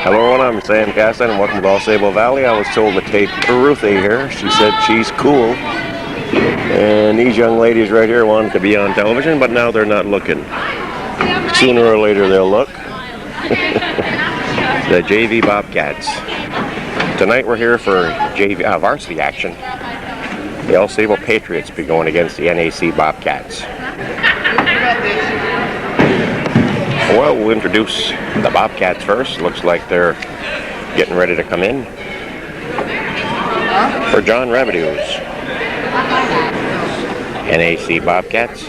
Hello, I'm Sam Caston and welcome to AuSable Valley. I was told to take Ruthie here. She said she's cool. And these young ladies right here wanted to be on television, but now they're not looking. Sooner or later they'll look. The JV Bobcats. Tonight we're here for JV varsity action. The AuSable Patriots be going against the NAC Bobcats. Well, we'll introduce the Bobcats first. Looks like they're getting ready to come in. For John Rabideau's NAC Bobcats.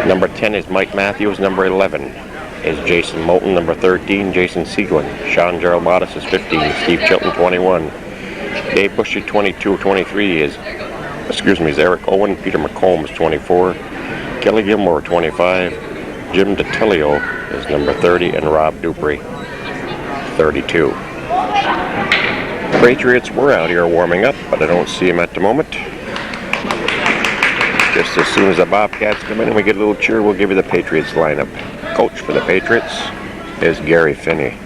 Number 10 is Mike Matthews. Number 11 is Jason Moulton. Number 13, Jason Seguin. Sean Gerald Modis is 15. Steve Chilton, 21. Dave Bushy, 22. 23 is Eric Owen. Peter McComb is 24. Kelly Gilmore, 25. Jim DiTilio is number 30, and Rob Dupree, 32. Patriots were out here warming up, but I don't see them at the moment. Just as soon as the Bobcats come in and we get a little cheer, we'll give you the Patriots lineup. Coach for the Patriots is Gary Finney.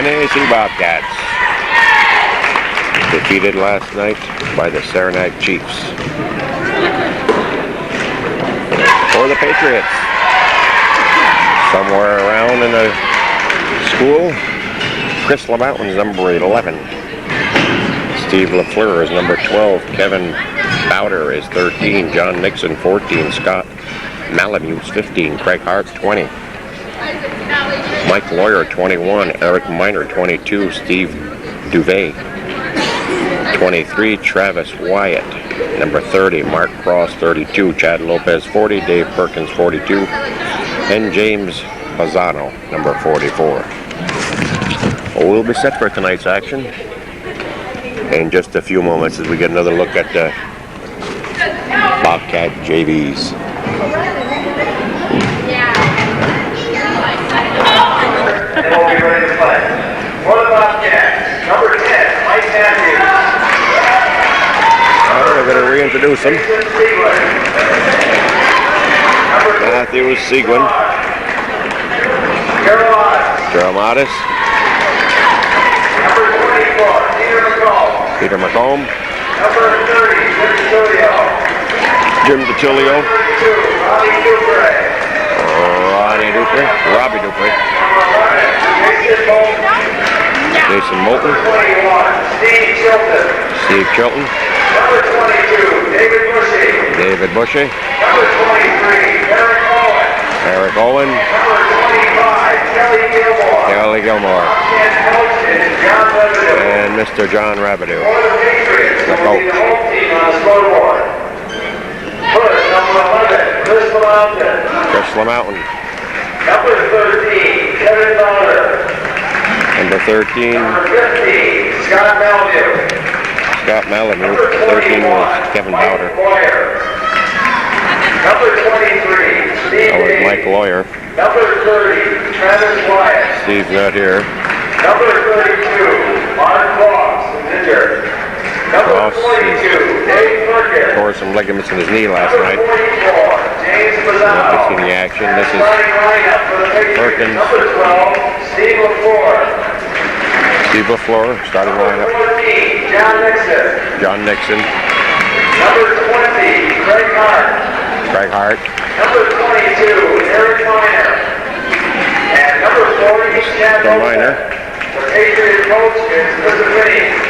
NAC Bobcats defeated last night by the Saranac Chiefs. For the Patriots, somewhere around in the school, Chris LaMountain is number 11. Steve LaFleur is number 12. Kevin Bowder is 13. John Nixon, 14. Scott Malamute, 15. Craig Hart, 20. Mike Lawyer, 21. Eric Miner, 22. Steve Duvet, 23. Travis Wyatt, number 30. Mark Cross, 32. Chad Lopez, 40. Dave Perkins, 42. And James Bazzano, number 44. We'll be set for tonight's action in just a few moments as we get another look at the Bobcat JVs. And we'll be ready to play. For the Bobcats, number 10, Mike Matthews. We're going to reintroduce him. Matthews, Seguin. Gerald Modis. Number 24, Peter McComb. Number 30, Jim DiTilio. Robbie Dupree. Jason Moulton. Steve Chilton. Number 22, David Bushy. Number 23, Eric Owen. Number 25, Kelly Gilmore. And Mr. John Rabideau, the coach. First, number 11, Chris LaMountain. Number 13, Kevin Bowder. Number 13, Number 15, Scott Malamute. Scott Malamute. 13 was Kevin Bowder. Number 23, Steve That was Mike Lawyer. Number 30, Travis Wyatt. Steve's not here. Number 32, Mark Cross, injured. Number Cross 42, Dave Perkins. Tore some ligaments in his knee last night. Number 44, James Bazzano. Not seen the action. This is Perkins. Number 12, Steve LaFleur. Steve LaFleur, starting Number lineup. 14, John Nixon. John Nixon. Number 20, Craig Hart. Craig Hart. Number 22, Eric Miner. And number 40, Chad Miner. The Patriot coach is Mr. Finney.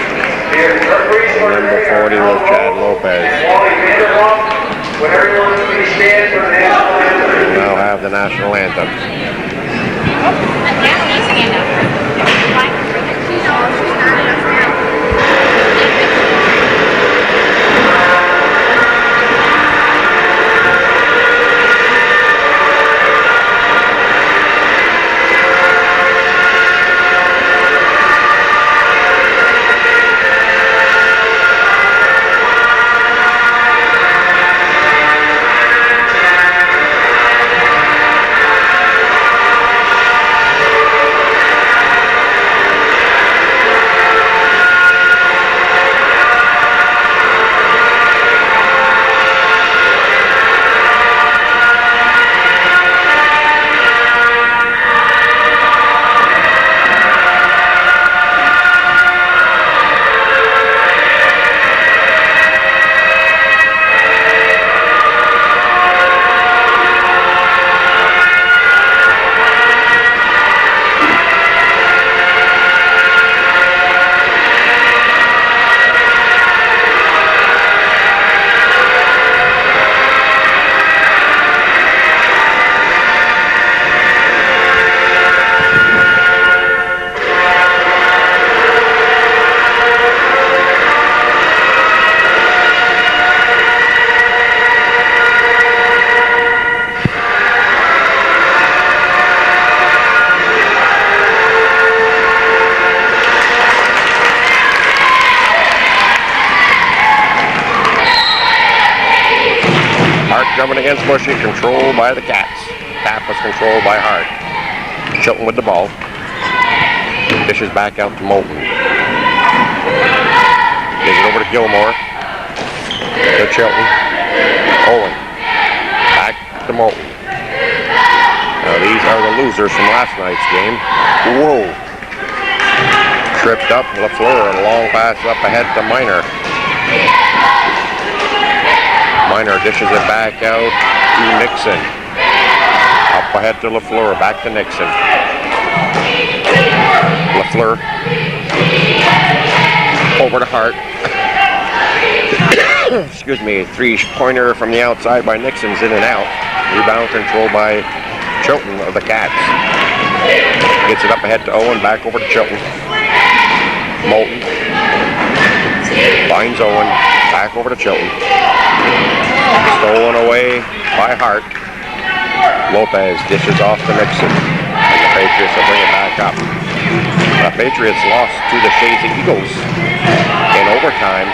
Number 40 was Chad Lopez. When everyone please stand for the national anthem. We now have the national anthem. coming against Bushy, controlled by the Cats. Tap was controlled by Hart. Chilton with the ball. Dishes back out to Moulton. Gives it over to Gilmore. To Chilton. Owen. Back to Moulton. Now these are the losers from last night's game. Whoa. Tripped up. LaFleur, a long pass up ahead to Minor. Minor dishes it back out to Nixon. Up ahead to LaFleur. Back to Nixon. LaFleur. Over to Hart. Excuse me, three-pointer from the outside by Nixon's in and out. Rebound controlled by Chilton of the Cats. Gets it up ahead to Owen, back over to Chilton. Moulton. Finds Owen, back over to Chilton. Stolen away by Hart. Lopez dishes off to Nixon. And the Patriots will bring it back up. The Patriots lost to the Shazy Eagles in overtime.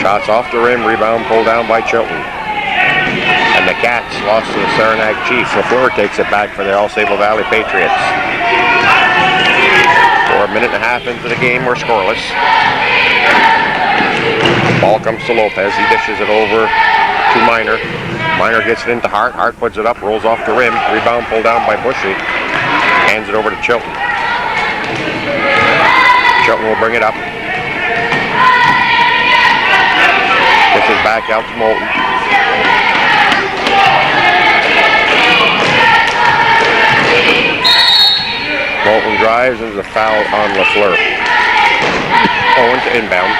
Shots off the rim, rebound pulled down by Chilton. And the Cats lost to the Saranac Chiefs. LaFleur takes it back for the AuSable Valley Patriots. 4 minutes and a half into the game, we're scoreless. Ball comes to Lopez. He dishes it over to Minor. Minor gets it into Hart. Hart puts it up, rolls off the rim. Rebound pulled down by Bushy. Hands it over to Chilton. Chilton will bring it up. Dishes back out to Moulton. Moulton drives and there's a foul on LaFleur. Owen to inbound.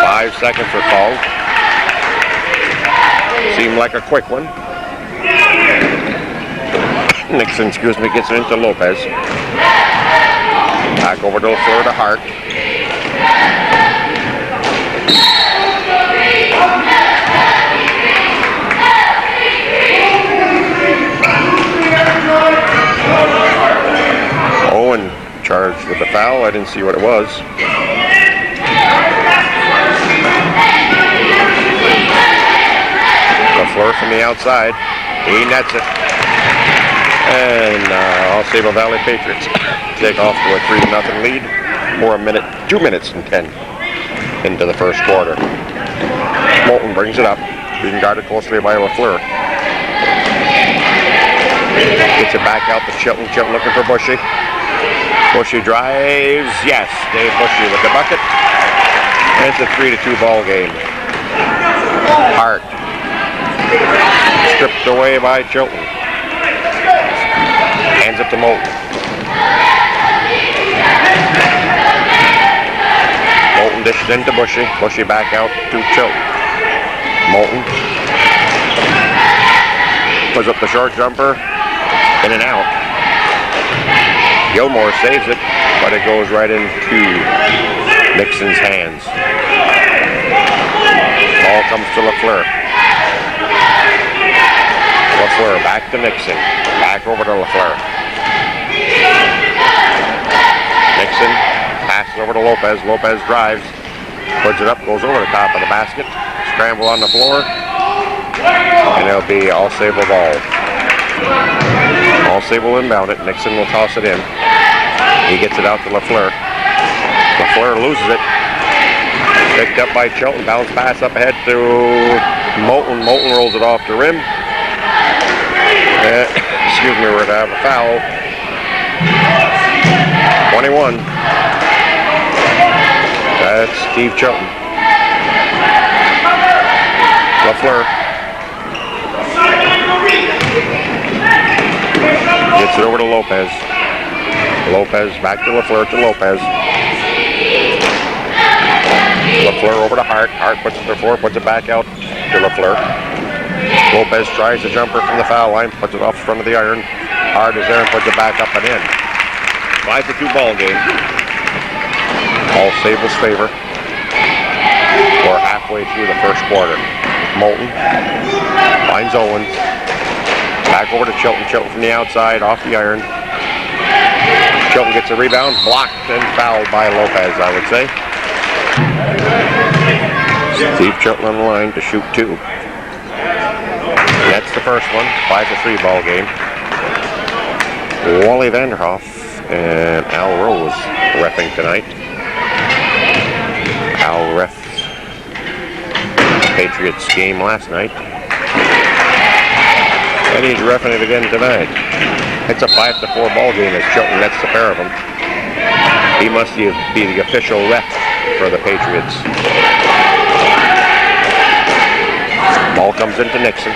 5 seconds are called. Seemed like a quick one. Nixon, excuse me, gets it into Lopez. Back over to LaFleur to Hart. Owen charged with the foul. I didn't see what it was. LaFleur from the outside. He nets it. And AuSable Valley Patriots take off to a 3-0 lead. 2 minutes and 10 into the first quarter. Moulton brings it up. Being guarded closely by LaFleur. Gets it back out to Chilton. Chilton looking for Bushy. Bushy drives. Yes, Dave Bushy with the bucket. And it's a 3-2 ball game. Hart. Stripped away by Chilton. Hands it to Moulton. Moulton dishes into Bushy. Bushy back out to Chilton. Moulton. Puts up the short jumper. In and out. Gilmore saves it, but it goes right into Nixon's hands. Ball comes to LaFleur. LaFleur back to Nixon. Back over to LaFleur. Nixon passes over to Lopez. Lopez drives. Puts it up, goes over the top of the basket. Scramble on the floor. And it'll be AuSable ball. AuSable inbound it. Nixon will toss it in. He gets it out to LaFleur. LaFleur loses it. Picked up by Chilton. Bounce pass up ahead to Moulton. Moulton rolls it off the rim. Excuse me, we're going to have a foul. 21. That's Steve Chilton. LaFleur. Gets it over to Lopez. Lopez back to LaFleur to Lopez. LaFleur over to Hart. Hart puts it to LaFleur, puts it back out to LaFleur. Lopez tries the jumper from the foul line, puts it off the front of the iron. Hart is there and puts it back up and in. 5-2 ball game. AuSable's favor. We're halfway through the first quarter. Moulton finds Owens. Back over to Chilton. Chilton from the outside, off the iron. Chilton gets a rebound, blocked and fouled by Lopez, I would say. Steve Chilton on the line to shoot 2. That's the first one, 5-3 ball game. Wally Vanderhoff and Al Rose reffing tonight. Al ref Patriots game last night. And he's reffing it again tonight. It's a 5-4 ball game as Chilton nets the pair of them. He must be the official ref for the Patriots. Ball comes into Nixon.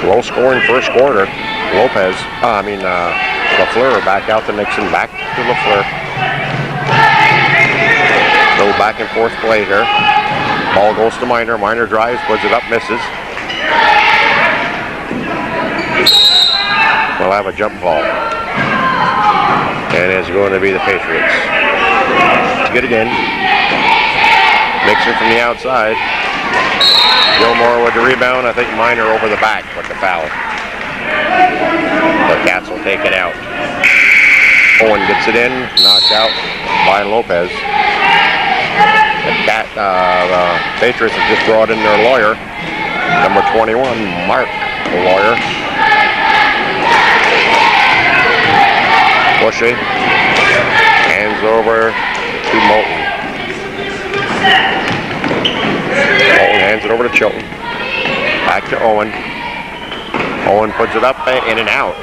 Low scoring first quarter. LaFleur back out to Nixon, back to LaFleur. Little back and forth play here. Ball goes to Minor. Minor drives, puts it up, misses. We'll have a jump ball. And it's going to be the Patriots. Good again. Nixon from the outside. Gilmore with the rebound. I think Minor over the back with the foul. The Cats will take it out. Owen gets it in, knocked out by Lopez. The Patriots have just brought in their lawyer, number 21, Mark, the lawyer. Bushy hands over to Moulton. Moulton hands it over to Chilton. Back to Owen. Owen puts it up, in and out.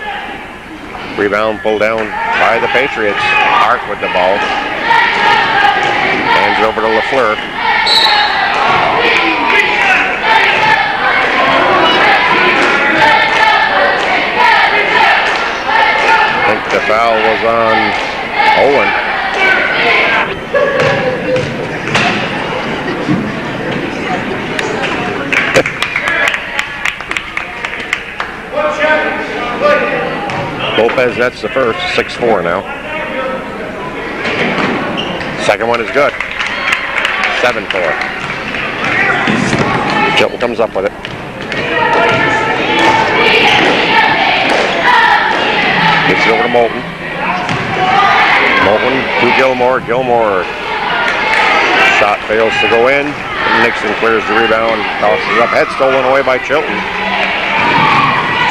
Rebound pulled down by the Patriots. Hart with the ball. Hands it over to LaFleur. I think the foul was on Owen. Lopez nets the first, 6-4 now. Second one is good, 7-4. Chilton comes up with it. Gets it over to Moulton. Moulton to Gilmore. Gilmore shot fails to go in. Nixon clears the rebound, tosses it up. Head stolen away by Chilton.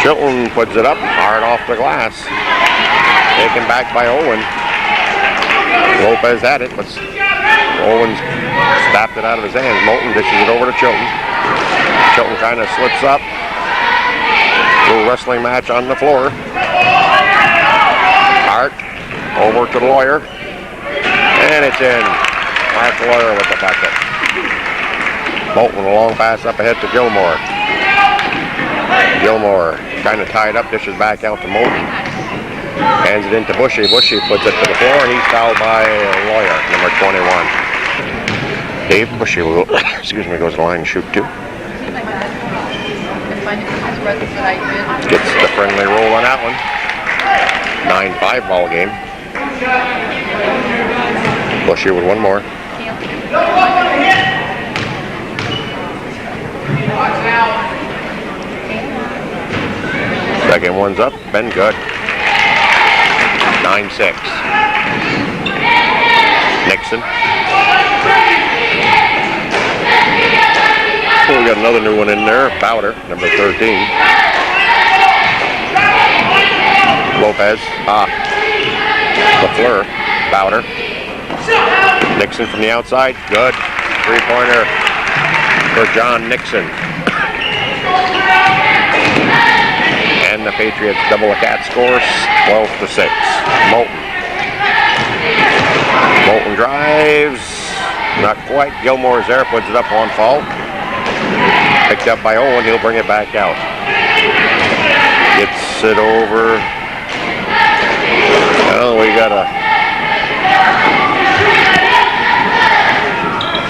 Chilton puts it up hard off the glass. Taken back by Owen. Lopez had it, but Owen snapped it out of his hands. Moulton dishes it over to Chilton. Chilton kind of slips up. Little wrestling match on the floor. Hart over to the lawyer. And it's in. Mark Lawyer with the bucket. Moulton a long pass up ahead to Gilmore. Gilmore kind of tied up, dishes back out to Moulton. Hands it into Bushy. Bushy puts it to the floor, and he's fouled by Lawyer, number 21. Dave Bushy will, goes to the line and shoot 2. Gets the friendly roll on that one. 9-5 ball game. Bushy with one more. Second one's up, been good. 9-6. Nixon. Oh, we got another new one in there. Bowder, number 13. Lopez. LaFleur. Bowder. Nixon from the outside. Good. 3-pointer for John Nixon. And the Patriots double the Cat scores, 12-6. Moulton. Moulton drives. Not quite. Gilmore's there, puts it up on fault. Picked up by Owen, he'll bring it back out. Gets it over. Oh, we got a...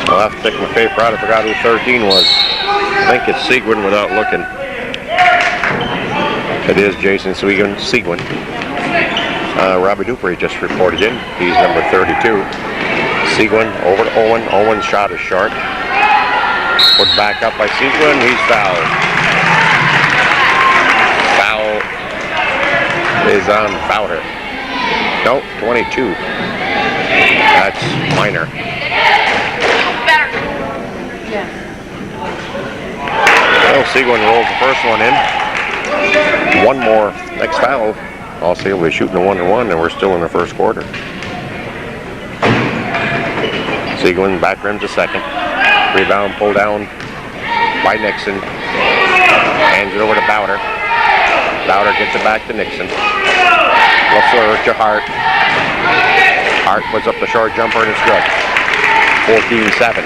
I'll have to take my paper out. I forgot who 13 was. I think it's Seguin without looking. It is Jason Seguin. Robbie Dupree just reported in. He's number 32. Seguin over to Owen. Owen's shot is short. Put back up by Seguin. He's fouled. Foul is on Bowder. Nope, 22. That's minor. Well, Seguin rolls the first one in. One more next foul. AuSable we're shooting a 1-1, and we're still in the first quarter. Seguin back rims a second. Rebound pulled down by Nixon. Hands it over to Bowder. Bowder gets it back to Nixon. LaFleur to Hart. Hart puts up the short jumper and it's good. 14-7.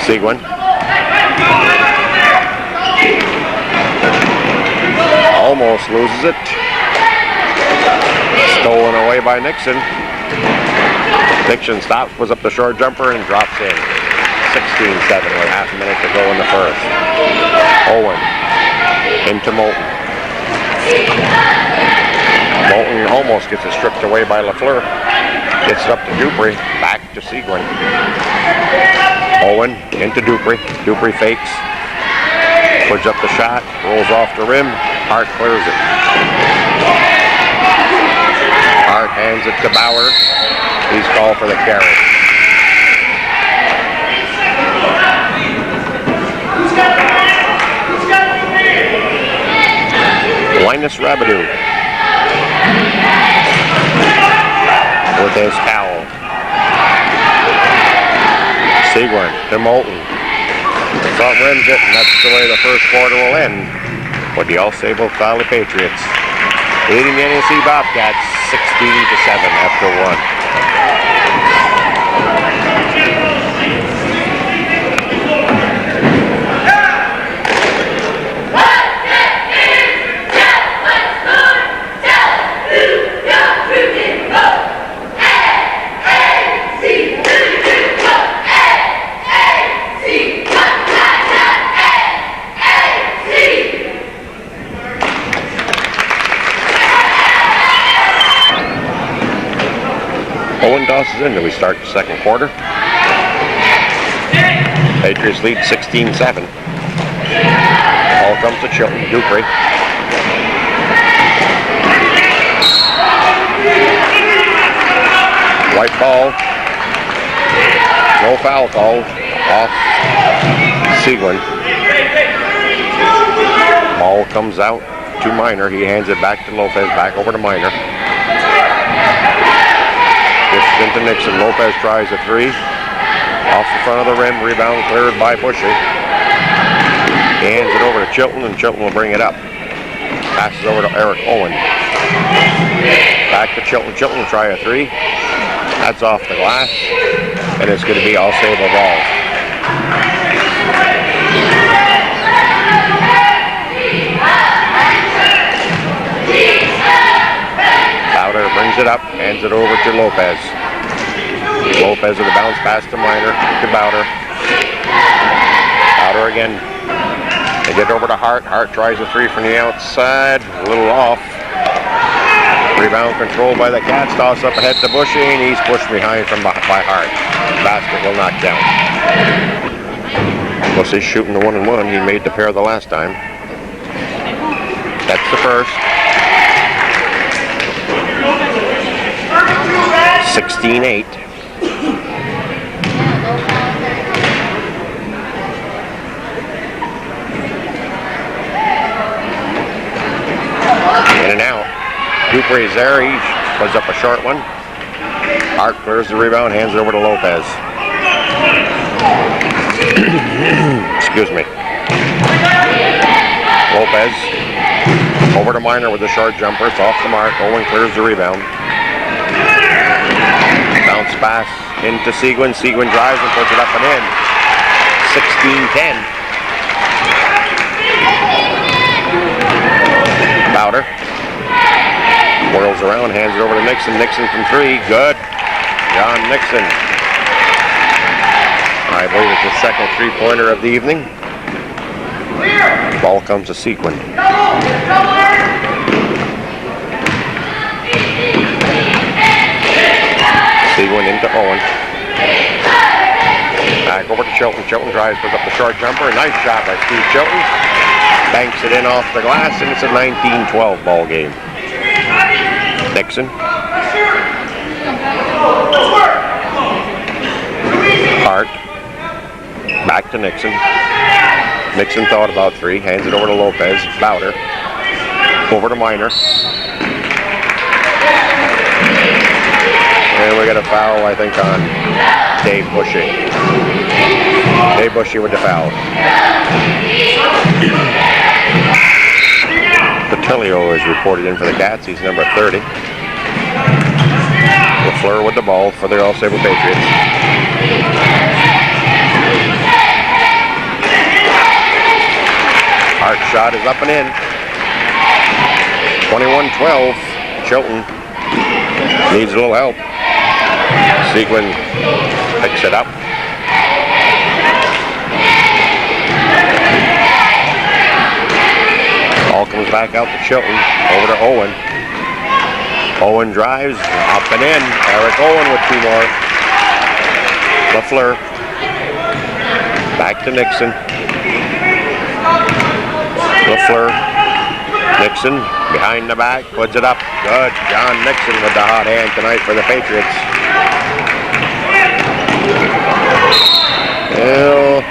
Seguin. Almost loses it. Stolen away by Nixon. Nixon stops, puts up the short jumper and drops in. 16-7 with half a minute to go in the first. Owen into Moulton. Moulton almost gets it stripped away by LaFleur. Gets it up to Dupree. Back to Seguin. Owen into Dupree. Dupree fakes. Puts up the shot. Rolls off the rim. Hart clears it. Hart hands it to Bauer. He's called for the carry. Linus Rabidou with his towel. Seguin to Moulton. Front rims it, and that's the way the first quarter will end for the AuSable Valley Patriots. Leading the NAC Bobcats 16-7 after one. Owen tosses in, and we start the second quarter. Patriots lead 16-7. Ball comes to Chilton. Dupree. White ball. No foul call. Off Seguin. Ball comes out to Minor. He hands it back to Lopez. Back over to Minor. Dishes into Nixon. Lopez tries a three. Off the front of the rim. Rebound cleared by Bushy. He hands it over to Chilton, and Chilton will bring it up. Passes over to Eric Owen. Back to Chilton. Chilton will try a three. That's off the glass. And it's going to be AuSable ball. Bowder brings it up, hands it over to Lopez. Lopez with a bounce pass to Minor, to Bowder. Bowder again. They get over to Hart. Hart tries a three from the outside, a little off. Rebound controlled by the Cats. Toss up ahead to Bushy, and he's pushed behind by Hart. Basket will not count. Bushy's shooting the 1-1. He made the pair the last time. That's the first. 16-8. In and out. Dupree's there. He puts up a short one. Hart clears the rebound, hands it over to Lopez. Excuse me. Lopez over to Minor with a short jumper. It's off the mark. Owen clears the rebound. Bounce pass into Seguin. Seguin drives and puts it up and in. 16-10. Bowder whirls around, hands it over to Nixon. Nixon from three. Good. John Nixon. I believe it's his second three-pointer of the evening. Ball comes to Seguin. Seguin into Owen. Back over to Chilton. Chilton drives, puts up the short jumper. Nice shot by Steve Chilton. Banks it in off the glass, and it's a 19-12 ball game. Nixon. Hart. Back to Nixon. Nixon thought about 3. Hands it over to Lopez. Bowder. Over to Minor. And we got a foul, I think, on Dave Bushy. Dave Bushy with the foul. Patilio is reported in for the Cats. He's number 30. LaFleur with the ball for the AuSable Patriots. Hart shot is up and in. 21-12. Chilton needs a little help. Seguin picks it up. Ball comes back out to Chilton. Over to Owen. Owen drives up and in. Eric Owen with 2 more. LaFleur. Back to Nixon. LaFleur. Nixon behind the back. Puts it up. Good. John Nixon with the hot hand tonight for the Patriots. Well,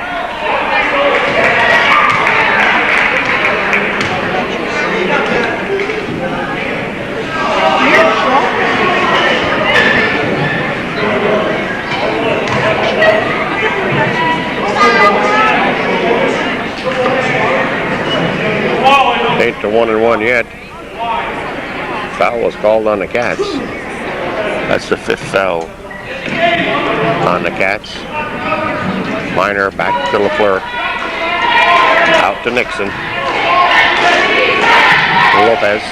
8 to 1-1 yet. Foul was called on the Cats. That's the 5th foul on the Cats. Minor back to LaFleur. Out to Nixon. Lopez.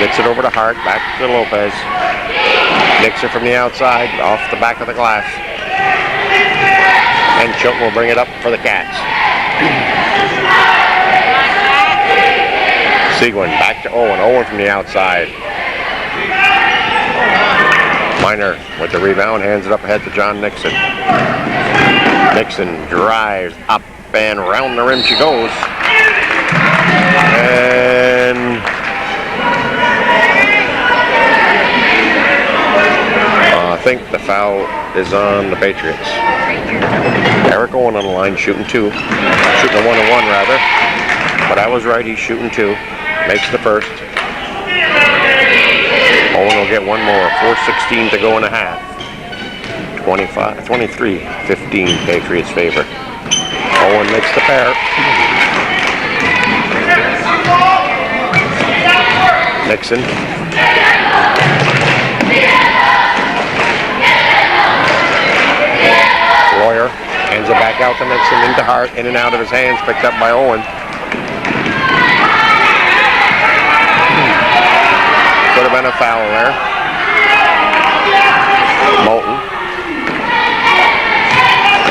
Gets it over to Hart. Back to Lopez. Nixon from the outside. Off the back of the glass. And Chilton will bring it up for the Cats. Seguin back to Owen. Owen from the outside. Minor with the rebound. Hands it up ahead to John Nixon. Nixon drives up and round the rim she goes. And I think the foul is on the Patriots. Eric Owen on the line shooting 2. Shooting a 1-on-1 rather. But I was right, he's shooting 2. Makes the first. Owen will get 1 more. 4:16 to go in a half. 23-15 Patriots favor. Owen makes the pair. Nixon. Lawyer hands it back out to Nixon into Hart. In and out of his hands. Picked up by Owen. Could have been a foul there. Moulton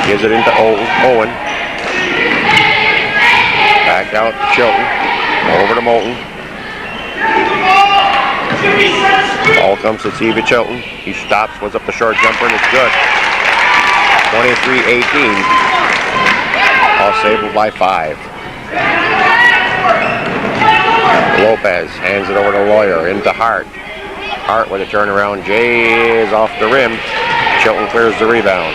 gives it into Owen. Back out to Chilton. Over to Moulton. Ball comes to Stevie Chilton. He stops, puts up the short jumper, and it's good. 23-18. AuSable by 5. Lopez hands it over to Lawyer, into Hart. Hart with a turnaround. Jay is off the rim. Chilton clears the rebound.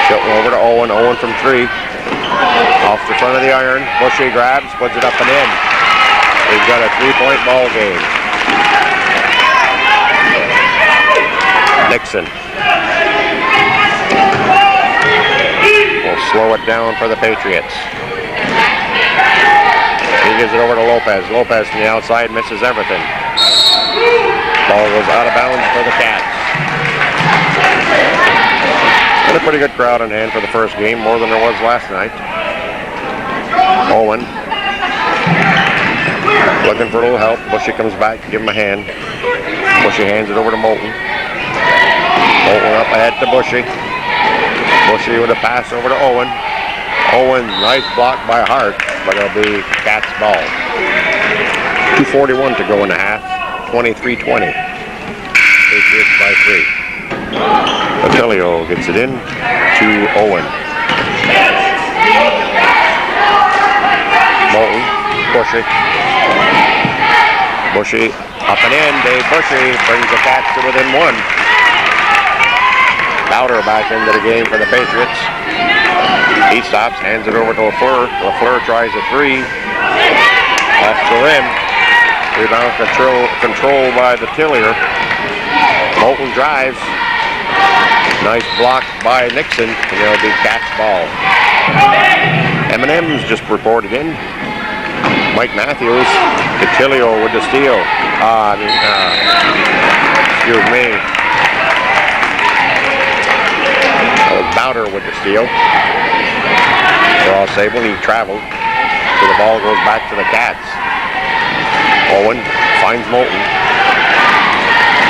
Chilton over to Owen. Owen from 3. Off the front of the iron. Bushy grabs, puts it up and in. We've got a 3-point ball game. Nixon will slow it down for the Patriots. He gives it over to Lopez. Lopez from the outside misses everything. Ball goes out of bounds for the Cats. Got a pretty good crowd on hand for the first game, more than there was last night. Owen looking for a little help. Bushy comes back to give him a hand. Bushy hands it over to Moulton. Moulton up ahead to Bushy. Bushy with a pass over to Owen. Owen, nice block by Hart, but it'll be Cats ball. 2:41 to go in the half. 23-20. Patriots by 3. Patilio gets it in to Owen. Moulton, Bushy. Bushy Up and in, Dave Bushy brings the Cats to within 1. Bowder back into the game for the Patriots. He stops, hands it over to LaFleur. LaFleur tries a 3. Off the rim. Rebound control by the Tillier. Moulton drives. Nice block by Nixon, and it'll be Cats ball. M&M's just reported in. Mike Matthews, Catilio with the steal. Excuse me. Bowder with the steal. For AuSable, he traveled. So the ball goes back to the Cats. Owen finds Moulton.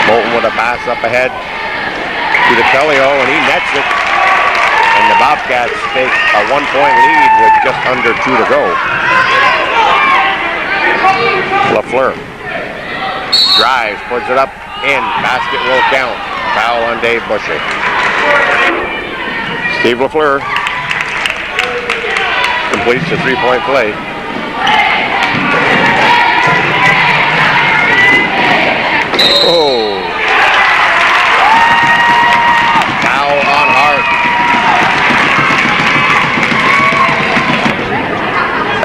Moulton with a pass up ahead to the Catilio, and he nets it. And the Bobcats take a 1-point lead with just under 2 to go. LaFleur drives, puts it up, in. Basket will count. Foul on Dave Bushy. Steve LaFleur completes the 3-point play. Oh. Foul on Hart.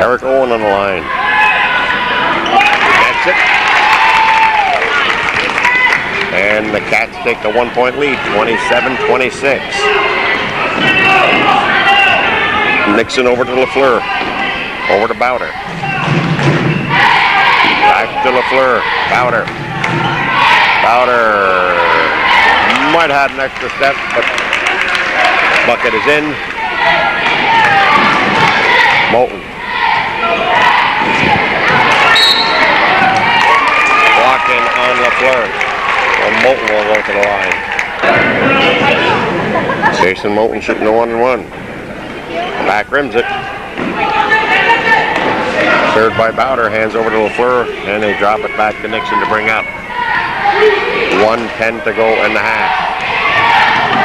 Eric Owen on the line. That's it. And the Cats take the 1-point lead, 27-26. Nixon over to LaFleur. Over to Bowder. Back to LaFleur. Bowder. Bowder might have an extra step, but bucket is in. Moulton. Blocking on LaFleur. Well, Moulton will go to the line. Jason Moulton shooting the 1-and-1. Back rims it. Served by Bowder, hands over to LaFleur, and they drop it back to Nixon to bring up. 1:10 to go in the half.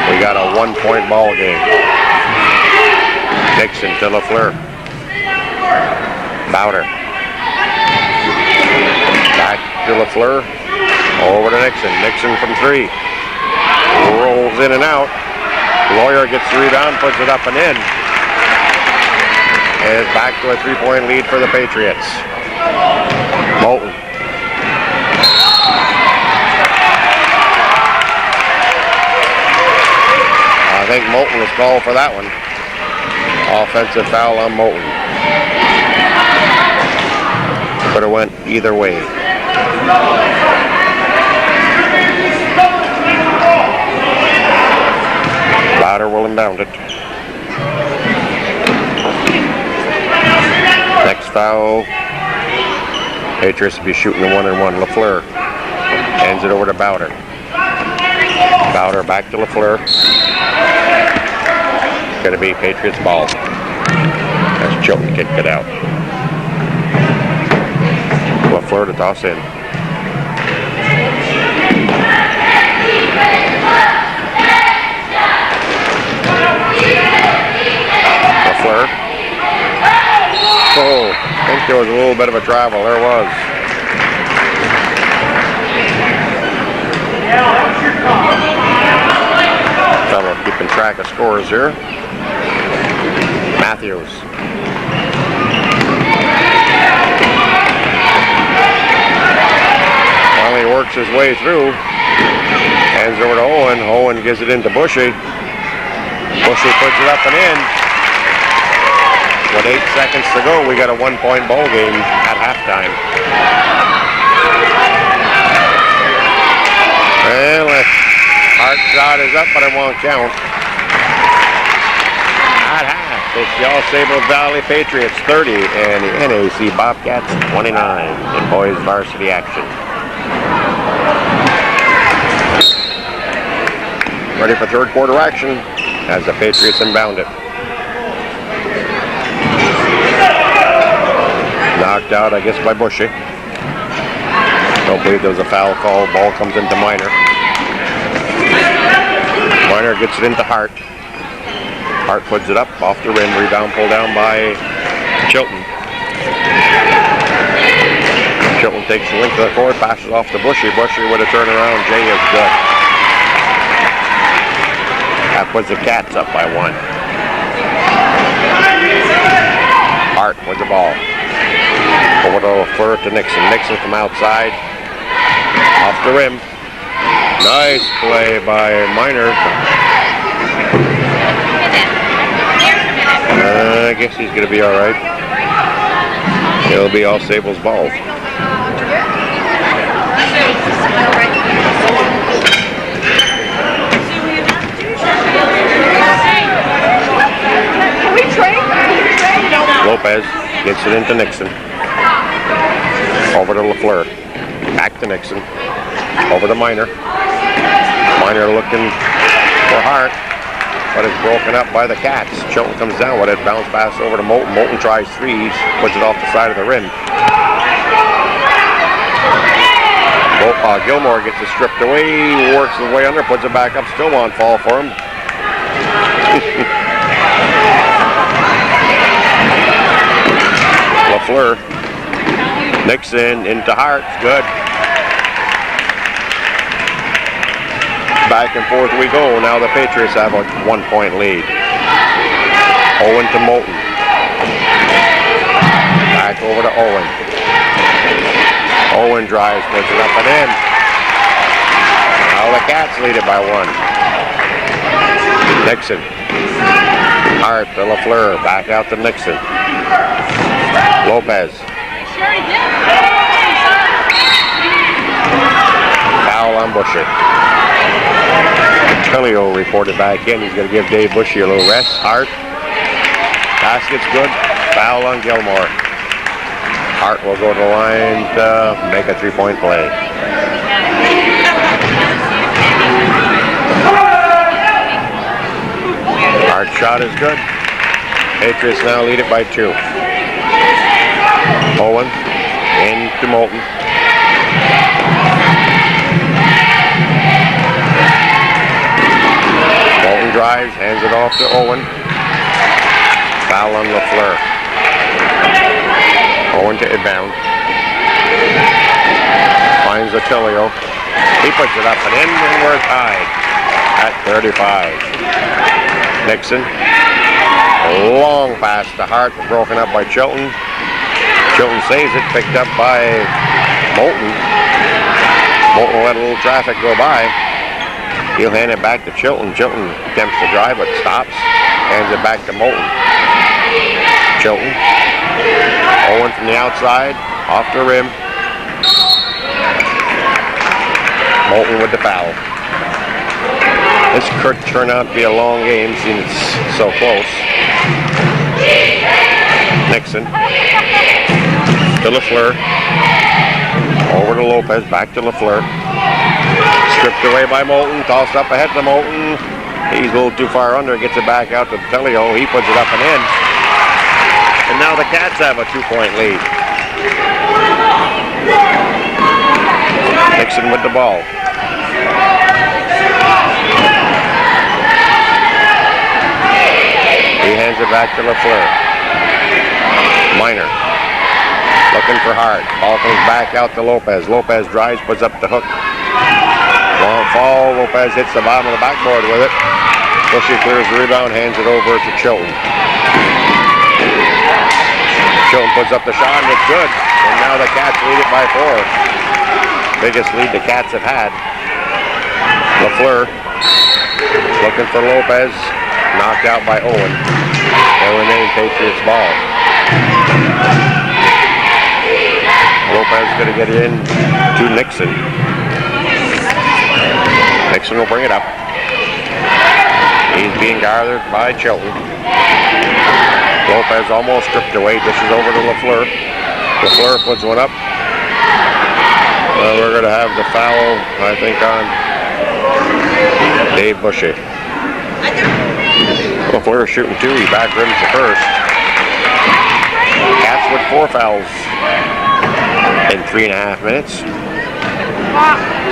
We got a 1-point ball game. Nixon to LaFleur. Bowder. Back to LaFleur. Over to Nixon. Nixon from 3. Rolls in and out. Lawyer gets the rebound, puts it up and in. And it's back to a 3-point lead for the Patriots. Moulton. I think Moulton was called for that one. Offensive foul on Moulton. Could have went either way. Bowder will inbound it. Next foul. Patriots will be shooting the 1-and-1. LaFleur hands it over to Bowder. Bowder back to LaFleur. Going to be Patriots ball. As Chilton kicked it out. LaFleur to toss in. LaFleur. Oh, I think there was a little bit of a travel. There was. Fellow keeping track of scores here. Matthews. Finally works his way through. Hands over to Owen. Owen gives it into Bushy. Bushy puts it up and in. With 8 seconds to go, we got a 1-point ball game at halftime. Well, Hart shot is up, but it won't count. At half, it's the AuSable Valley Patriots 30 and the NAC Bobcats 29 in boys varsity action. Ready for third quarter action as the Patriots inbound it. Knocked out, I guess, by Bushy. Don't believe there was a foul call. Ball comes into Minor. Minor gets it into Hart. Hart puts it up off the rim. Rebound pulled down by Chilton. Chilton takes the length of the court, passes off to Bushy. Bushy with a turnaround. Jay is good. That puts the Cats up by 1. Hart with the ball. Over to Fleur to Nixon. Nixon from outside. Off the rim. Nice play by Minor. I guess he's going to be all right. It'll be AuSable's ball. Lopez gets it into Nixon. Over to LaFleur. Back to Nixon. Over to Minor. Minor looking for Hart, but it's broken up by the Cats. Chilton comes down with it. Bounce pass over to Moulton. Moulton tries threes. Puts it off the side of the rim. Gilmore gets it stripped away. Works his way under. Puts it back up. Still on fall for him. LaFleur. Nixon into Hart. Good. Back and forth we go. Now the Patriots have a 1-point lead. Owen to Moulton. Back over to Owen. Owen drives, puts it up and in. Now the Cats lead it by 1. Nixon. Hart to LaFleur. Back out to Nixon. Lopez. Foul on Bushy. Telio reported back in. He's going to give Dave Bushy a little rest. Hart. Basket's good. Foul on Gilmore. Hart will go to the line to make a 3-point play. Hart's shot is good. Patriots now lead it by 2. Owen into Moulton. Moulton drives, hands it off to Owen. Foul on LaFleur. Owen to inbound. Finds Attilio. He puts it up and in, and we're tied at 35. Nixon. A long pass to Hart, broken up by Chilton. Chilton saves it, picked up by Moulton. Moulton let a little traffic go by. He'll hand it back to Chilton. Chilton attempts to drive, but stops. Hands it back to Moulton. Chilton. Owen from the outside, off the rim. Moulton with the foul. This could turn out to be a long game since it's so close. Nixon. To LaFleur. Over to Lopez, back to LaFleur. Stripped away by Moulton, tossed up ahead to Moulton. He's a little too far under, gets it back out to Telio. He puts it up and in. And now the Cats have a 2-point lead. Nixon with the ball. He hands it back to LaFleur. Minor. Looking for Hart. Ball comes back out to Lopez. Lopez drives, puts up the hook. Long fall. Lopez hits the bottom of the backboard with it. Bushy clears the rebound, hands it over to Chilton. Chilton puts up the shot and it's good. And now the Cats lead it by 4. Biggest lead the Cats have had. LaFleur looking for Lopez. Knocked out by Owen. They'll remain Patriots ball. Lopez going to get it in to Nixon. Nixon will bring it up. He's being gathered by Chilton. Lopez almost stripped away. Dishes over to LaFleur. LaFleur puts one up. We're going to have the foul, I think, on Dave Bushy. LaFleur shooting 2. He back rims the first. Cats with 4 fouls in 3.5 minutes.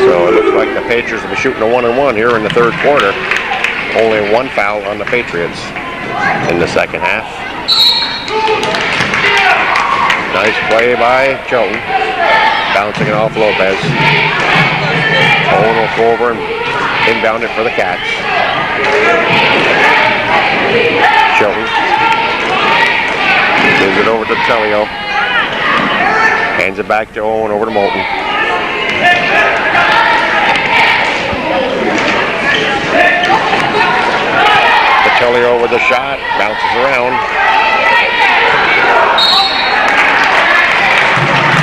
So it looks like the Patriots will be shooting a 1-and-1 here in the third quarter. Only 1 foul on the Patriots in the second half. Nice play by Chilton. Bouncing it off Lopez. Owen will go over and inbound it for the Cats. Chilton. Gives it over to Telio. Hands it back to Owen, over to Moulton. Telio with a shot, bounces around.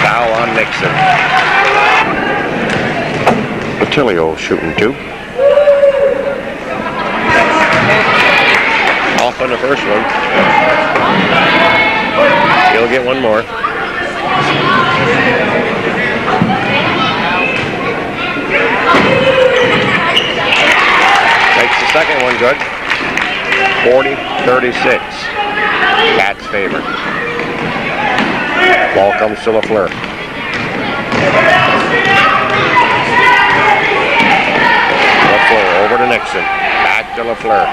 Foul on Nixon. Patilio shooting 2. Off on the first one. He'll get one more. Makes the second one good. 40-36. Cats favor. Ball comes to LaFleur. LaFleur over to Nixon. Back to LaFleur.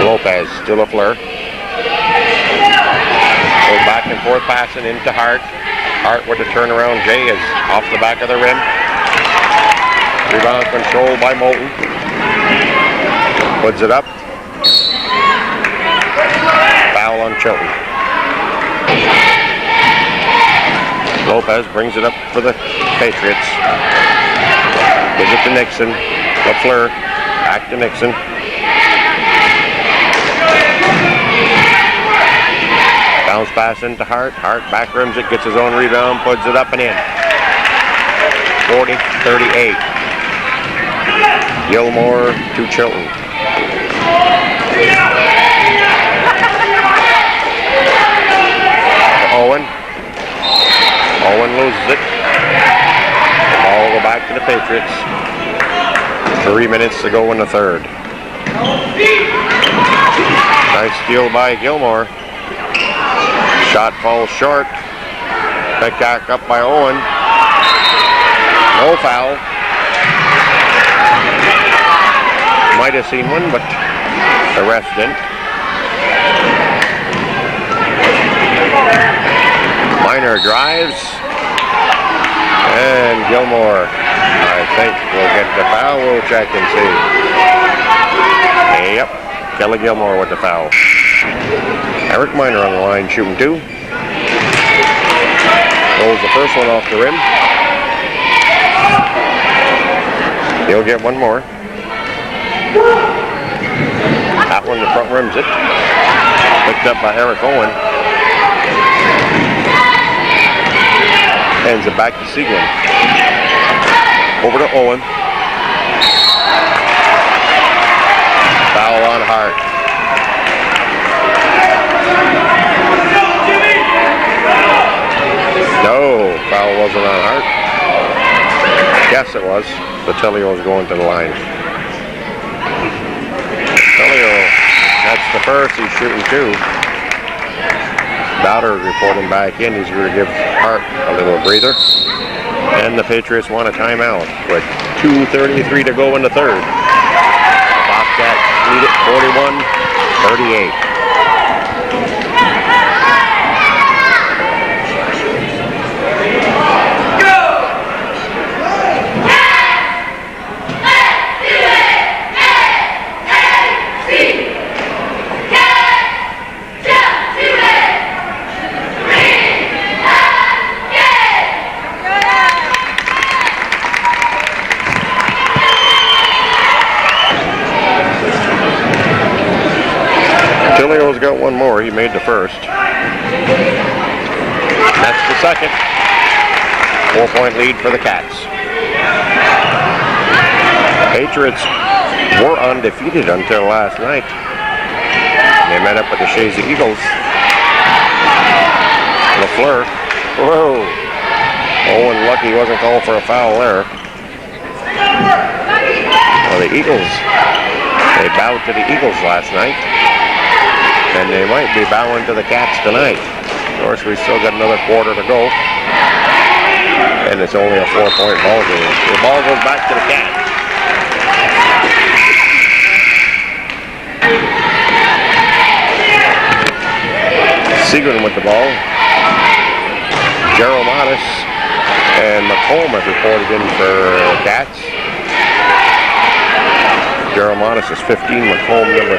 Lopez to LaFleur. Goes back and forth passing into Hart. Hart with the turnaround. Jay is off the back of the rim. Rebound controlled by Moulton. Puts it up. Foul on Chilton. Lopez brings it up for the Patriots. Gives it to Nixon. LaFleur. Back to Nixon. Bounce pass into Hart. Hart back rims it. Gets his own rebound. Puts it up and in. 40-38. Gilmore to Chilton. Owen. Owen loses it. The ball will go back to the Patriots. 3 minutes to go in the third. Nice steal by Gilmore. Shot falls short. Picked back up by Owen. No foul. Might have seen one, but the ref didn't. Minor drives. And Gilmore, I think, will get the foul. We'll check and see. Yep, Kelly Gilmore with the foul. Eric Minor on the line shooting 2. Rolls the first one off the rim. He'll get one more. That one, the front rims it. Picked up by Eric Owen. Hands it back to Sieglin. Over to Owen. Foul on Hart. No, foul wasn't on Hart. Yes, it was. Patilio is going to the line. Patilio, that's the first. He's shooting 2. Bowder reporting back in. He's going to give Hart a little breather. And the Patriots want a timeout with 2:33 to go in the third. The Bobcats lead it 41-38. Tilio's got one more. He made the first. That's the second. 4-point lead for the Cats. Patriots were undefeated until last night. They met up with the Shazy Eagles. LaFleur. Whoa. Owen lucky he wasn't called for a foul there. Well, the Eagles, they bowed to the Eagles last night. And they might be bowing to the Cats tonight. Of course, we still got another quarter to go. And it's only a 4-point ball game. The ball goes back to the Cats. Seagram with the ball. Modis and McComb have reported in for Cats. Gerald Modis is 15, McComb number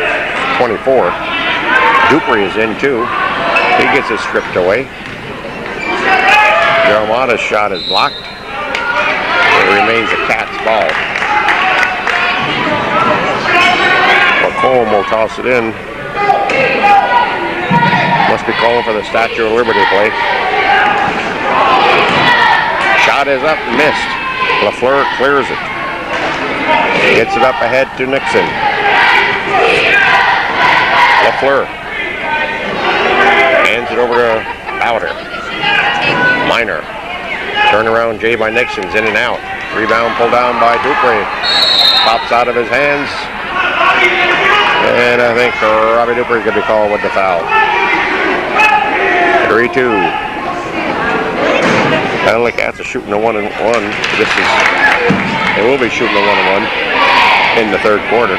24. Dupree is in too. He gets it stripped away. Gerald Modis' shot is blocked. It remains a Cats ball. McComb will toss it in. Must be calling for the Statue of Liberty play. Shot is up and missed. LaFleur clears it. Gets it up ahead to Nixon. LaFleur hands it over to Bowder. Minor. Turnaround J by Nixon's in and out. Rebound pulled down by Dupree. Pops out of his hands. And I think Robbie Dupree could be called with the foul. 3-2. Adelaide Cats are shooting a 1-1. They will be shooting a 1-1 in the third quarter.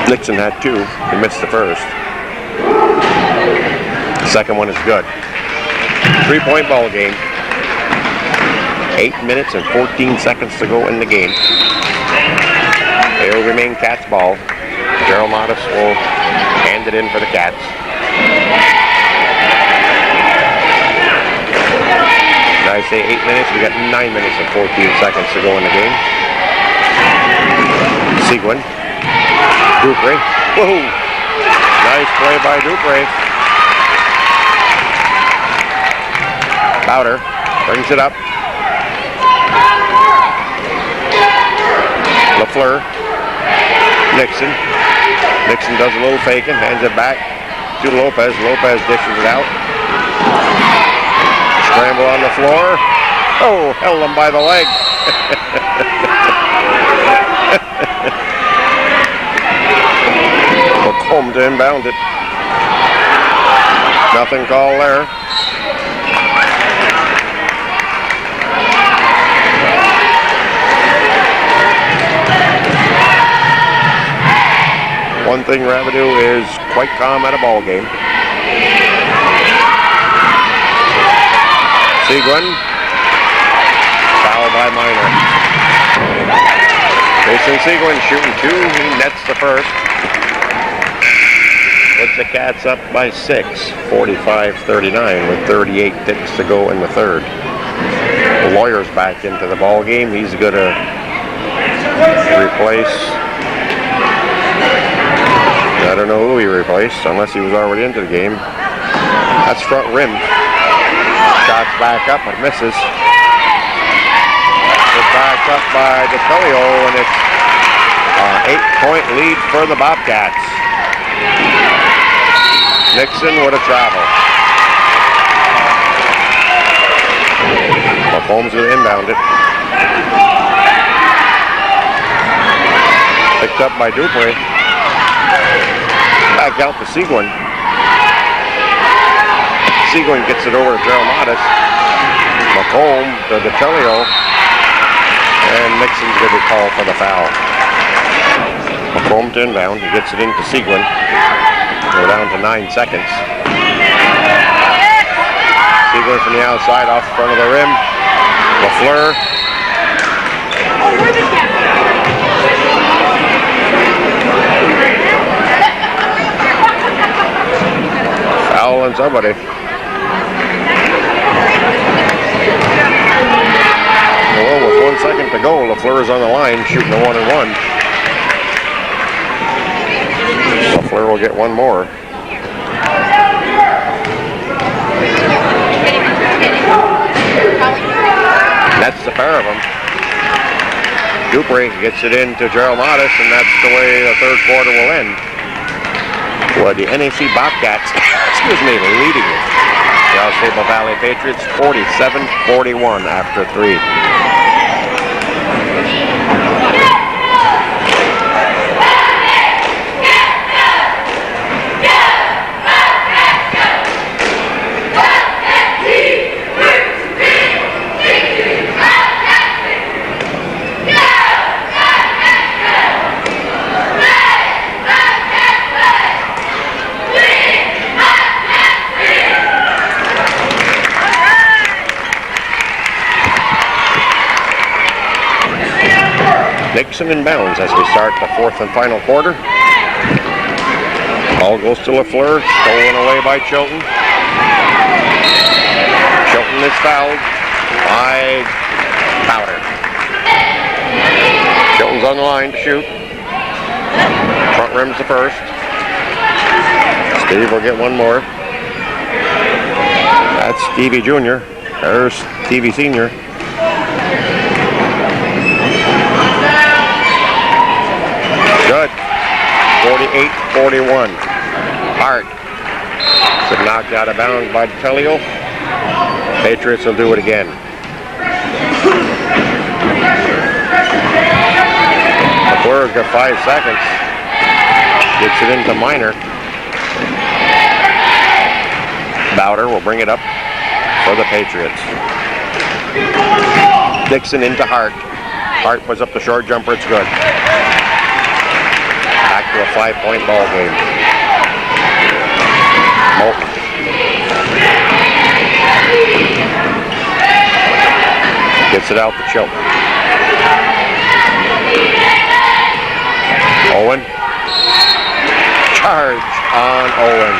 Nixon had 2. He missed the first. The second one is good. 3-point ball game. 8 minutes and 14 seconds to go in the game. It will remain Cats ball. Gerald Modis will hand it in for the Cats. I say 8 minutes, we got 9 minutes and 14 seconds to go in the game. Seguin. Dupree. Woohoo! Nice play by Dupree. Bowder brings it up. LaFleur. Nixon. Nixon does a little faking, hands it back to Lopez. Lopez dishes it out. Scramble on the floor. Oh, held him by the leg. McComb to inbound it. Nothing called there. One thing Rabideau is quite calm at a ball game. Seguin. Foul by Minor. Jason Seguin shooting 2. He nets the first. Puts the Cats up by 6. 45-39 with 38 ticks to go in the third. The Lawyer's back into the ball game. He's going to replace. I don't know who he replaced unless he was already into the game. That's front rim. Shots back up and misses. It's back up by DeTelio, and it's an 8-point lead for the Bobcats. Nixon with a travel. Holmes will inbound it. Picked up by Dupree. Back out to Seguin. Seguin gets it over to Gerald Modis. McComb to DeTelio. And Nixon's going to be called for the foul. McComb to inbound. He gets it into Seguin. We're down to 9 seconds. Seguin from the outside off the front of the rim. LaFleur. Foul on somebody. Well, with 1 second to go, LaFleur is on the line shooting a 1-and-1. LaFleur will get one more. That's the pair of them. Dupree gets it into Gerald Modis, and that's the way the third quarter will end. Well, the NAC Bobcats, leading the AuSable Valley Patriots 47-41 after 3. Nixon in bounds as we start the fourth and final quarter. Ball goes to LaFleur, stolen away by Chilton. Chilton is fouled by Powder. Chilton's on the line to shoot. Front rim's the first. Steve will get one more. That's Stevie Jr. There's Stevie Sr. Good. 48-41. Hart. It's knocked out of bounds by Telio. Patriots will do it again. McClure's got 5 seconds. Gets it into Minor. Bowder will bring it up for the Patriots. Dixon into Hart. Hart puts up the short jumper. It's good. Back to a 5-point ball game. Moulton. Gets it out to Chilton. Owen. Charge on Owen.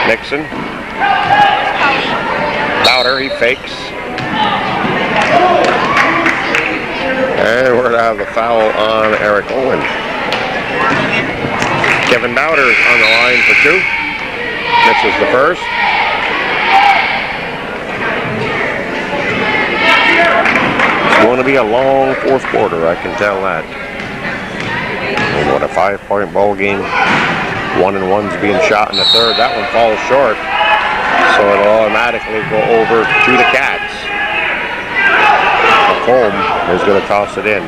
Nixon. Bowder, he fakes. And we're going to have a foul on Eric Owen. Kevin Bowder is on the line for 2. Misses the first. It's going to be a long fourth quarter, I can tell that. And what a 5-point ball game. 1-1's being shot in the third. That one falls short. So it'll automatically go over to the Cats. McComb is going to toss it in.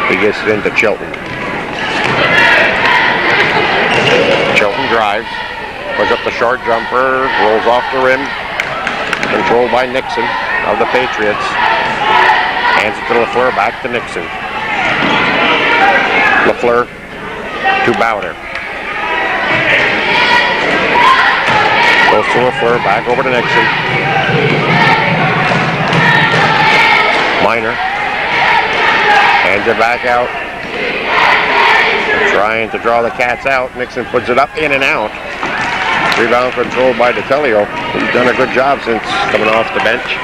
He gets it into Chilton. Chilton drives. Puts up the short jumper. Rolls off the rim. Controlled by Nixon of the Patriots. Hands it to LaFleur. Back to Nixon. LaFleur to Bowder. Goes to LaFleur, back over to Nixon. Minor. Hands it back out. Trying to draw the Cats out. Nixon puts it up, in and out. Rebound controlled by DeTelio. He's done a good job since coming off the bench.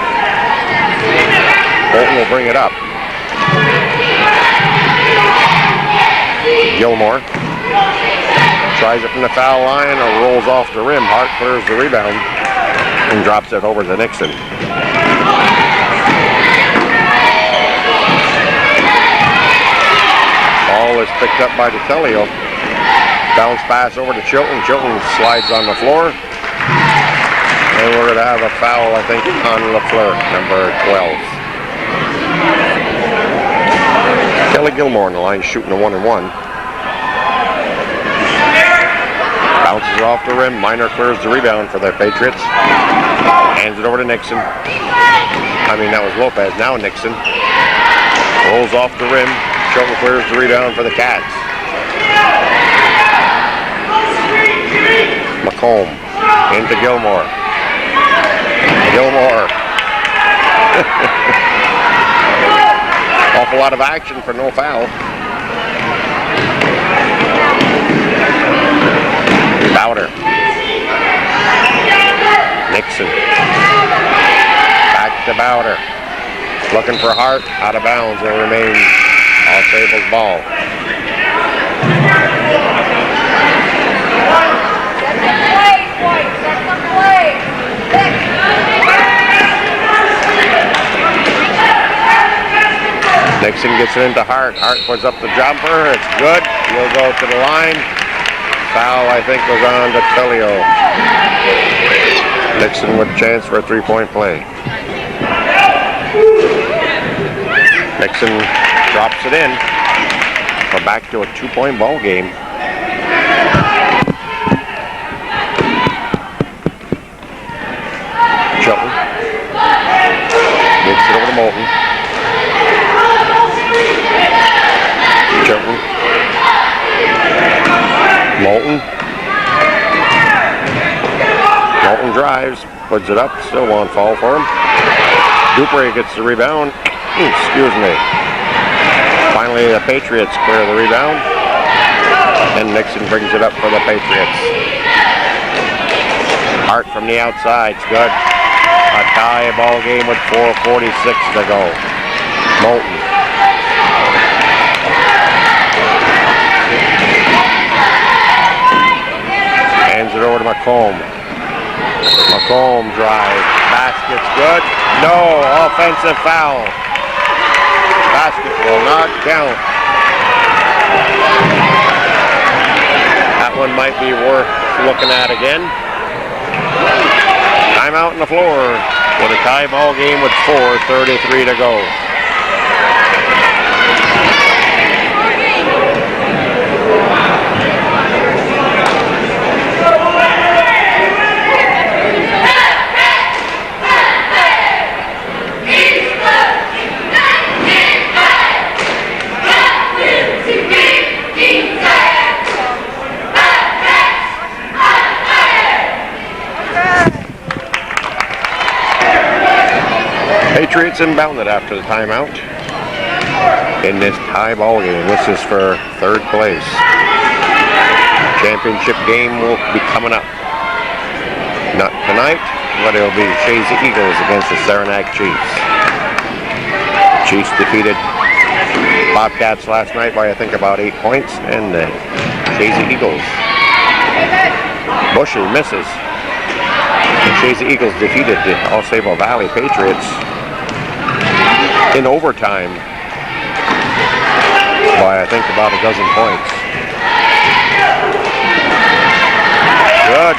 Bolton will bring it up. Gilmore. Tries it from the foul line or rolls off the rim. Hart clears the rebound and drops it over to Nixon. Ball is picked up by DeTelio. Bounce pass over to Chilton. Chilton slides on the floor. And we're going to have a foul, I think, on LaFleur, number 12. Kelly Gilmore on the line shooting a 1-and-1. Bounces off the rim. Minor clears the rebound for the Patriots. Hands it over to Nixon. That was Lopez. Now Nixon. Rolls off the rim. Chilton clears the rebound for the Cats. McComb into Gilmore. Gilmore. Awful lot of action for no foul. Bowder. Nixon. Back to Bowder. Looking for Hart. Out of bounds. It remains AuSable's ball. Nixon gets it into Hart. Hart puts up the jumper. It's good. He'll go to the line. Foul, I think, was on DeTelio. Nixon with a chance for a 3-point play. Nixon drops it in. We're back to a 2-point ball game. Chilton gets it over to Moulton. Chilton. Moulton drives. puts it up, still won't fall for him. Dupree gets the rebound. Excuse me. Finally, the Patriots clear the rebound. And Nixon brings it up for the Patriots. Hart from the outside, it's good. A tie ball game with 4:46 to go. Moulton. Hands it over to McComb. McComb drive. Basket's good. No, offensive foul. Basket will not count. That one might be worth looking at again. Timeout on the floor with a tie ball game with 4:33 to go. Patriots inbounded after the timeout in this tie ball game. This is for third place. Championship game will be coming up. Not tonight, but it'll be Shazy Eagles against the Saranac Chiefs. Chiefs defeated Bobcats last night by I think about 8 points, and the Shazy Eagles. Bushy misses. The Shazy Eagles defeated the AuSable Valley Patriots in overtime by I think about a dozen points. Good.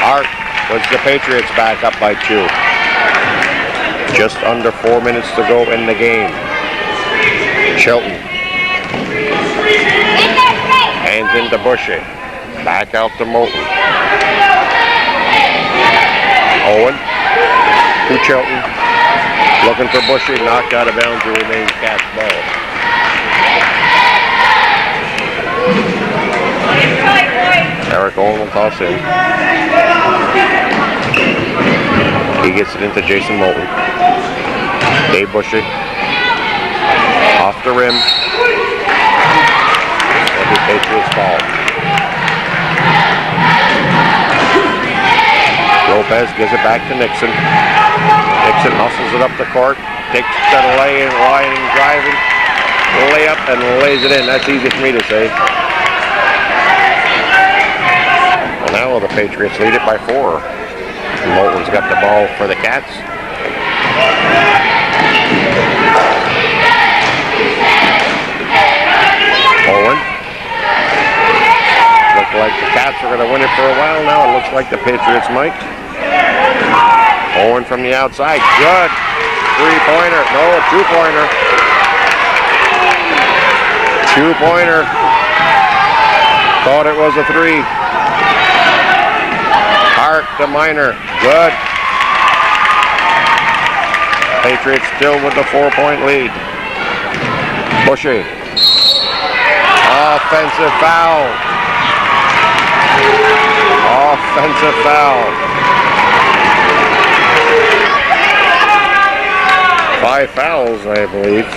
Hart puts the Patriots back up by 2. Just under 4 minutes to go in the game. Chilton. Hands into Bushy. Back out to Moulton. Owen to Chilton. Looking for Bushy, knocked out of bounds, and remains Cats ball. Eric Owen will toss in. He gets it into Jason Moulton. Dave Bushy. Off the rim. It'll be Patriots ball. Lopez gives it back to Nixon. Nixon hustles it up the court, takes the line driving, layup, and lays it in. That's easy for me to say. Well, now the Patriots lead it by 4. Moulton's got the ball for the Cats. Owen. Looked like the Cats were going to win it for a while now. It looks like the Patriots might. Owen from the outside, good. 3-pointer, no, a 2-pointer. 2-pointer. Thought it was a 3. Hart to Minor, good. Patriots still with the 4-point lead. Bushy. Offensive foul. Offensive foul. 5 fouls, I believe.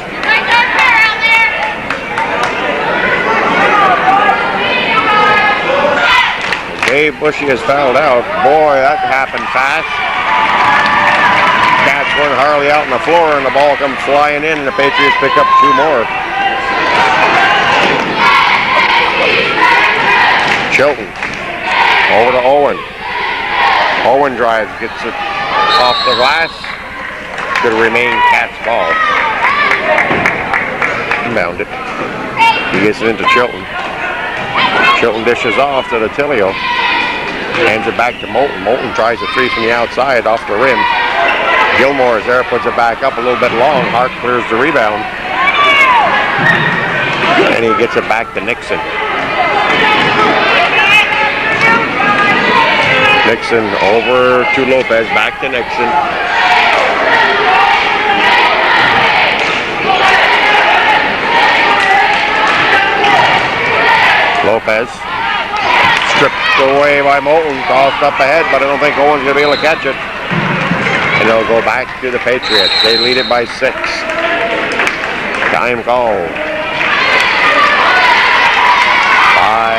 Dave Bushy is fouled out. Boy, that happened fast. Cats run Harley out on the floor, and the ball comes flying in, and the Patriots pick up 2 more. Chilton. Over to Owen. Owen drives, gets it off the glass. Going to remain Cats ball. Inbound it. He gets it into Chilton. Chilton dishes off to the Tilio. Hands it back to Moulton. Moulton tries a 3 from the outside off the rim. Gilmore is there, puts it back up a little bit long. Hart clears the rebound. And he gets it back to Nixon. Nixon over to Lopez, back to Nixon. Lopez, stripped away by Moulton. Tossed up ahead, but I don't think Owen's going to be able to catch it. And they'll go back to the Patriots. They lead it by 6. Time call by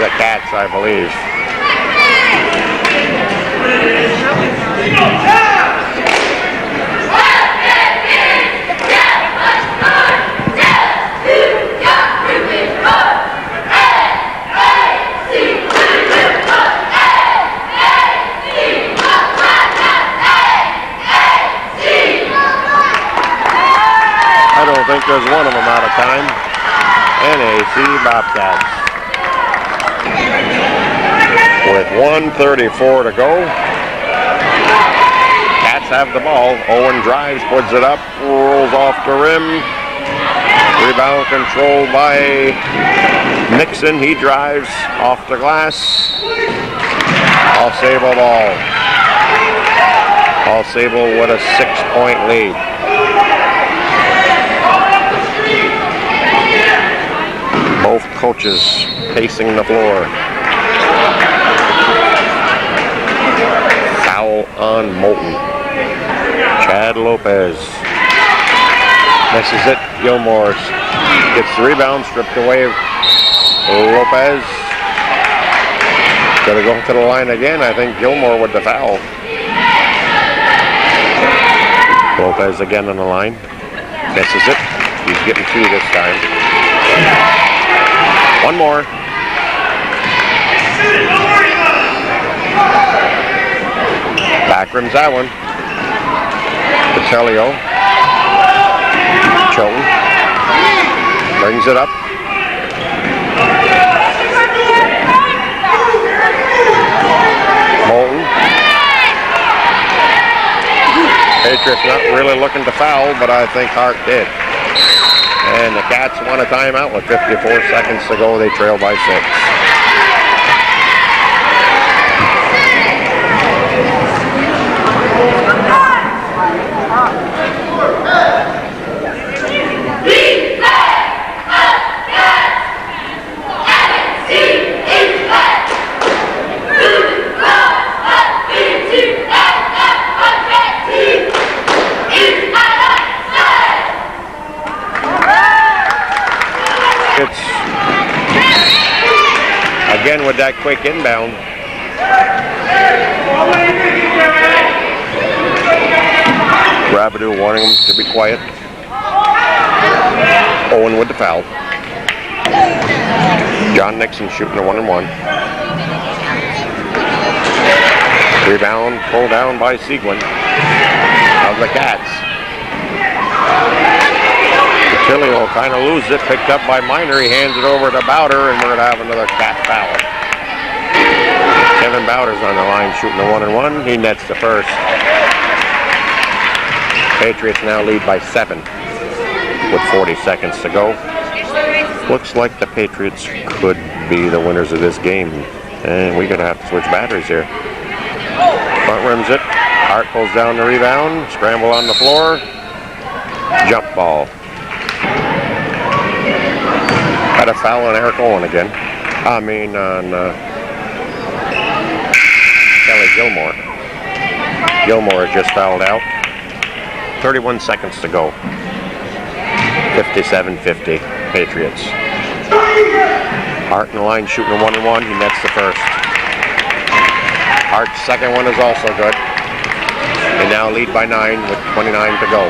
the Cats, I believe. I don't think there's one of them out of time. NAC Bobcats. With 1:34 to go. Cats have the ball. Owen drives, puts it up, rolls off the rim. Rebound controlled by Nixon. He drives off the glass. AuSable ball. AuSable with a 6-point lead. Both coaches pacing the floor. Foul on Moulton. Chad Lopez. Misses it. Gilmore gets the rebound, stripped away. Lopez. Gonna go to the line again. I think Gilmore with the foul. Lopez again on the line. Misses it. He's getting 2 this time. One more. Back rims that one. Patriots. Chilton. Brings it up. Moulton. Patriots not really looking to foul, but I think Hart did. And the Cats want a timeout with 54 seconds to go. They trail by 6. Again with that quick inbound. Rabideau wanting him to be quiet. Owen with the foul. John Nixon shooting a 1-and-1. Rebound pulled down by Seguin of the Cats. Tilio kind of loses it, picked up by Miner. He hands it over to Bowder, and we're going to have another Cat foul. Kevin Bowder's on the line shooting a 1-and-1. He nets the first. Patriots now lead by 7 with 40 seconds to go. Looks like the Patriots could be the winners of this game. And we're going to have to switch batteries here. Front rims it. Hart pulls down the rebound. Scramble on the floor. Jump ball. Got a foul on Eric Owen again. I mean on Kelly Gilmore. Gilmore just fouled out. 31 seconds to go. 57-50 Patriots. Hart in the line shooting a 1-and-1. He nets the first. Hart's second one is also good. They now lead by 9 with 29 to go.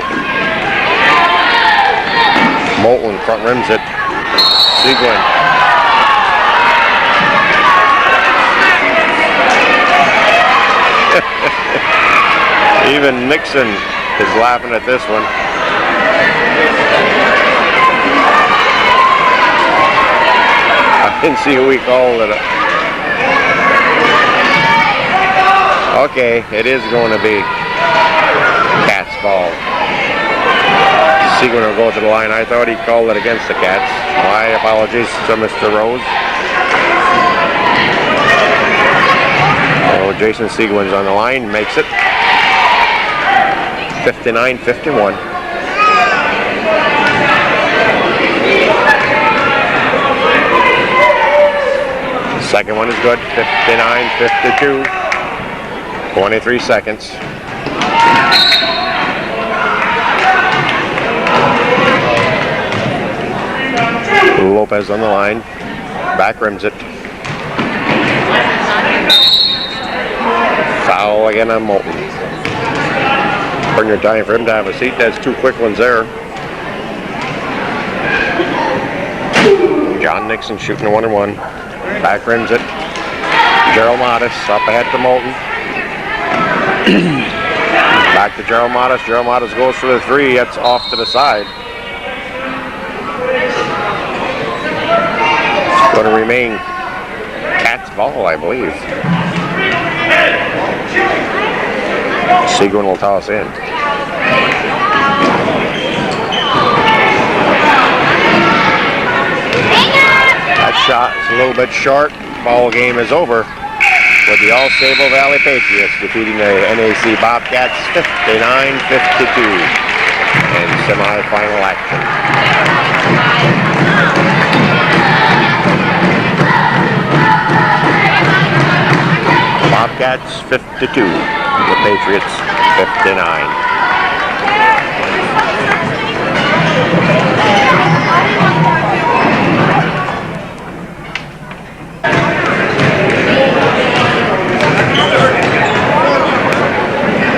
Moulton front rims it. Seguin. Even Nixon is laughing at this one. I didn't see who he called it. Okay, it is going to be Cats ball. Seguin will go to the line. I thought he called it against the Cats. My apologies to Mr. Rose. Oh, Jason Seguin's on the line, makes it 59-51. Second one is good. 59-52. 23 seconds. Lopez on the line. Back rims it. Foul again on Moulton. Bring your time for him to have a seat. That's two quick ones there. John Nixon shooting a 1-and-1. Back rims it. Gerald Modis up ahead to Moulton. Back to Gerald Modis. Gerald Modis goes for the three. That's off to the side. It's going to remain Cats ball, I believe. Seguin will toss in. That shot is a little bit short. Ball game is over with the AuSable Valley Patriots defeating the NAC Bobcats 59-52 in semifinal action. Bobcats 52, the Patriots 59.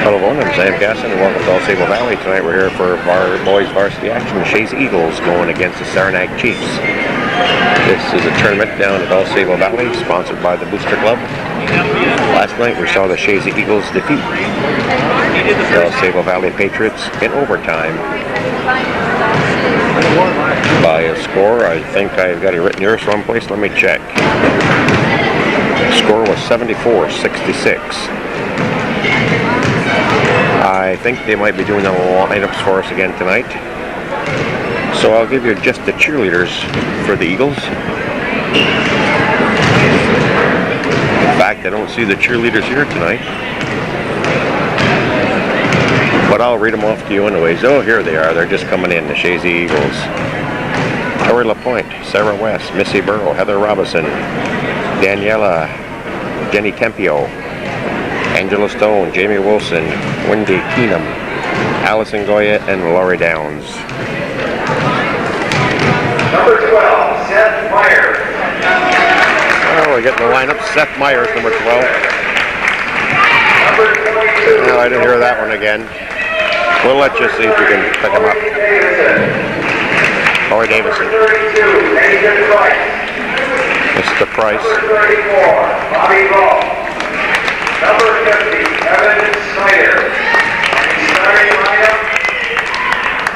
Hello, I'm Sam Gasson and welcome to AuSable Valley. Tonight we're here for our boys varsity action. The Shays Eagles going against the Saranac Chiefs. This is a tournament down at AuSable Valley, sponsored by the Booster Club. Last night we saw the Shays Eagles defeat the AuSable Valley Patriots in overtime by a score. I think I've got it written here someplace. Let me check. The score was 74-66. I think they might be doing the lineups for us again tonight. So I'll give you just the cheerleaders for the Eagles. In fact, I don't see the cheerleaders here tonight. But I'll read them off to you anyways. Oh, here they are. They're just coming in, the Shays Eagles. Tori LaPointe, Sarah West, Missy Burrow, Heather Robinson, Daniela, Jenny Tempio, Angela Stone, Jamie Wilson, Wendy Keenum, Allison Goya, and Laurie Downs. Number 12, Seth Myers. Oh, we're getting the lineup. Seth Myers, number 12. Number 22. No, I didn't hear that one again. We'll let you see if you can pick him up. Laurie Davison. Number 32, Nathan Price. Mr. Price. Number 34, Bobby Ball. Number 50, Evan Snyder. Starting lineup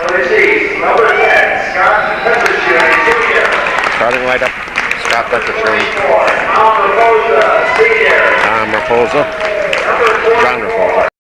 for the Chiefs. Number 10, Scott Peppershoon Jr. Starting lineup, Scott Peppershoon. Tom Raposa, Senior. Tom Raposa. Number 44, John Raposa.